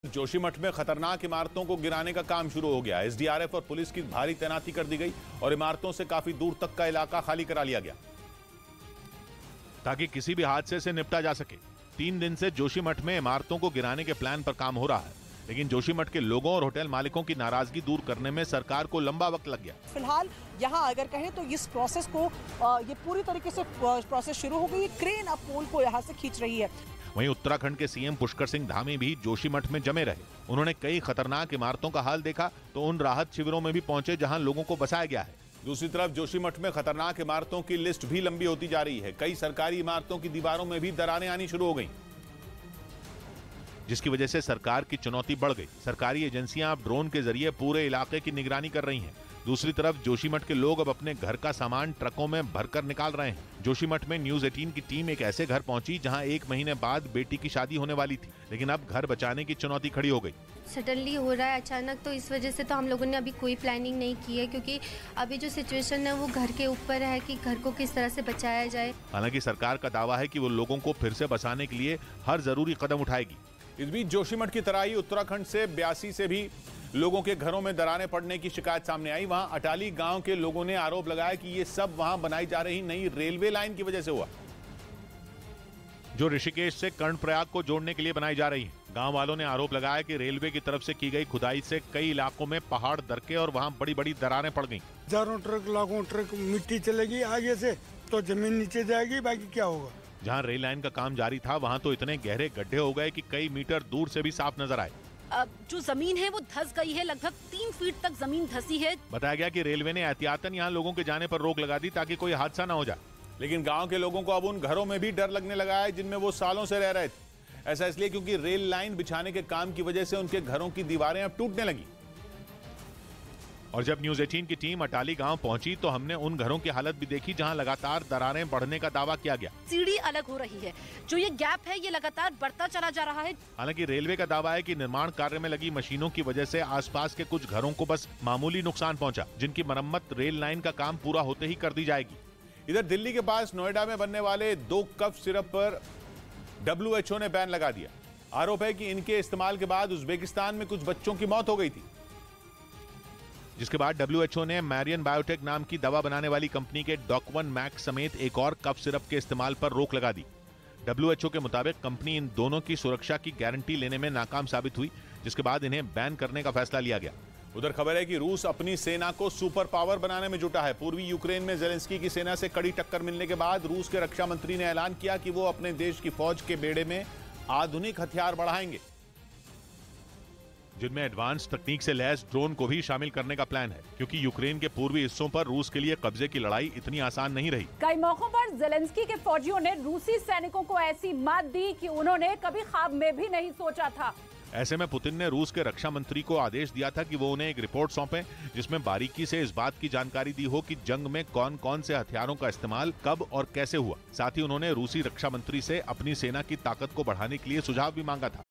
जोशीमठ में खतरनाक इमारतों को गिराने का काम शुरू हो गया। एसडीआरएफ और पुलिस की भारी तैनाती कर दी गई और इमारतों से काफी दूर तक का इलाका खाली करा लिया गया ताकि किसी भी हादसे से निपटा जा सके। 3 दिन से जोशीमठ में इमारतों को गिराने के प्लान पर काम हो रहा है, लेकिन जोशीमठ के लोगों और होटल मालिकों की नाराजगी दूर करने में सरकार को लंबा वक्त लग गया। फिलहाल यहाँ अगर कहें तो इस प्रोसेस को ये पूरी तरीके से प्रोसेस शुरू हो गई। क्रेन अब पोल को यहाँ से खींच रही है। वहीं उत्तराखंड के सीएम पुष्कर सिंह धामी भी जोशीमठ में जमे रहे। उन्होंने कई खतरनाक इमारतों का हाल देखा तो उन राहत शिविरों में भी पहुंचे जहां लोगों को बसाया गया है। दूसरी तरफ जोशीमठ में खतरनाक इमारतों की लिस्ट भी लंबी होती जा रही है। कई सरकारी इमारतों की दीवारों में भी दरारें आनी शुरू हो गई, जिसकी वजह से सरकार की चुनौती बढ़ गई। सरकारी एजेंसियां अब ड्रोन के जरिए पूरे इलाके की निगरानी कर रही हैं। दूसरी तरफ जोशीमठ के लोग अब अपने घर का सामान ट्रकों में भरकर निकाल रहे हैं। जोशीमठ में न्यूज 18 की टीम एक ऐसे घर पहुंची जहां 1 महीने बाद बेटी की शादी होने वाली थी, लेकिन अब घर बचाने की चुनौती खड़ी हो गई। सडनली हो रहा है अचानक, तो इस वजह से तो हम लोगों ने अभी कोई प्लानिंग नहीं की है, क्योंकि अभी जो सिचुएशन है वो घर के ऊपर है कि घर को किस तरह से बचाया जाए। हालांकि सरकार का दावा है कि वो लोगों को फिर से बसाने के लिए हर जरूरी कदम उठाएगी। इस बीच जोशीमठ की तरह ही उत्तराखंड से 82 से भी लोगों के घरों में दरारें पड़ने की शिकायत सामने आई। वहां अटाली गांव के लोगों ने आरोप लगाया कि ये सब वहां बनाई जा रही नई रेलवे लाइन की वजह से हुआ, जो ऋषिकेश से कर्णप्रयाग को जोड़ने के लिए बनाई जा रही है। गांव वालों ने आरोप लगाया कि रेलवे की तरफ से की गई खुदाई से कई इलाकों में पहाड़ दरके और वहां बड़ी बड़ी दरारें पड़ गईं। हजारों ट्रक लाखों ट्रक मिट्टी चलेगी आगे से तो जमीन नीचे जाएगी, बाकी क्या होगा। जहां रेल लाइन का काम जारी था वहां तो इतने गहरे गड्ढे हो गए कि कई मीटर दूर से भी साफ नजर आए। जो जमीन है वो धंस गई है, लगभग 3 फीट तक जमीन धंसी है। बताया गया कि रेलवे ने एहतियातन यहां लोगों के जाने पर रोक लगा दी ताकि कोई हादसा न हो जाए, लेकिन गांव के लोगों को अब उन घरों में भी डर लगने लगा है जिनमें वो सालों से रह रहे थे। ऐसा इसलिए क्योंकि रेल लाइन बिछाने के काम की वजह से उनके घरों की दीवारें अब टूटने लगी। और जब न्यूज 18 की टीम अटाली गांव पहुंची तो हमने उन घरों की हालत भी देखी जहां लगातार दरारें बढ़ने का दावा किया गया। सीढ़ी अलग हो रही है, जो ये गैप है ये लगातार बढ़ता चला जा रहा है। हालांकि रेलवे का दावा है कि निर्माण कार्य में लगी मशीनों की वजह से आसपास के कुछ घरों को बस मामूली नुकसान पहुंचा, जिनकी मरम्मत रेल लाइन का काम पूरा होते ही कर दी जाएगी। इधर दिल्ली के पास नोएडा में बनने वाले 2 कफ सिरप पर WHO ने बैन लगा दिया। आरोप है कि इनके इस्तेमाल के बाद उज्बेकिस्तान में कुछ बच्चों की मौत हो गई थी, जिसके बाद WHO ने मैरियन बायोटेक नाम की दवा बनाने वाली कंपनी के डॉकवन मैक्स समेत एक और कफ सिरप के इस्तेमाल पर रोक लगा दी। WHO के मुताबिक कंपनी इन दोनों की सुरक्षा की गारंटी लेने में नाकाम साबित हुई, जिसके बाद इन्हें बैन करने का फैसला लिया गया। उधर खबर है कि रूस अपनी सेना को सुपर पावर बनाने में जुटा है। पूर्वी यूक्रेन में जेलेंस्की की सेना से कड़ी टक्कर मिलने के बाद रूस के रक्षा मंत्री ने ऐलान किया कि वो अपने देश की फौज के बेड़े में आधुनिक हथियार बढ़ाएंगे, जिनमें एडवांस तकनीक से लैस ड्रोन को भी शामिल करने का प्लान है, क्योंकि यूक्रेन के पूर्वी हिस्सों पर रूस के लिए कब्जे की लड़ाई इतनी आसान नहीं रही। कई मौकों पर जेलेंस्की के फौजियों ने रूसी सैनिकों को ऐसी मात दी कि उन्होंने कभी ख्वाब में भी नहीं सोचा था। ऐसे में पुतिन ने रूस के रक्षा मंत्री को आदेश दिया था कि वो उन्हें एक रिपोर्ट सौंपे, जिसमें बारीकी से इस बात की जानकारी दी हो कि जंग में कौन कौन से हथियारों का इस्तेमाल कब और कैसे हुआ। साथ ही उन्होंने रूसी रक्षा मंत्री से अपनी सेना की ताकत को बढ़ाने के लिए सुझाव भी मांगा था।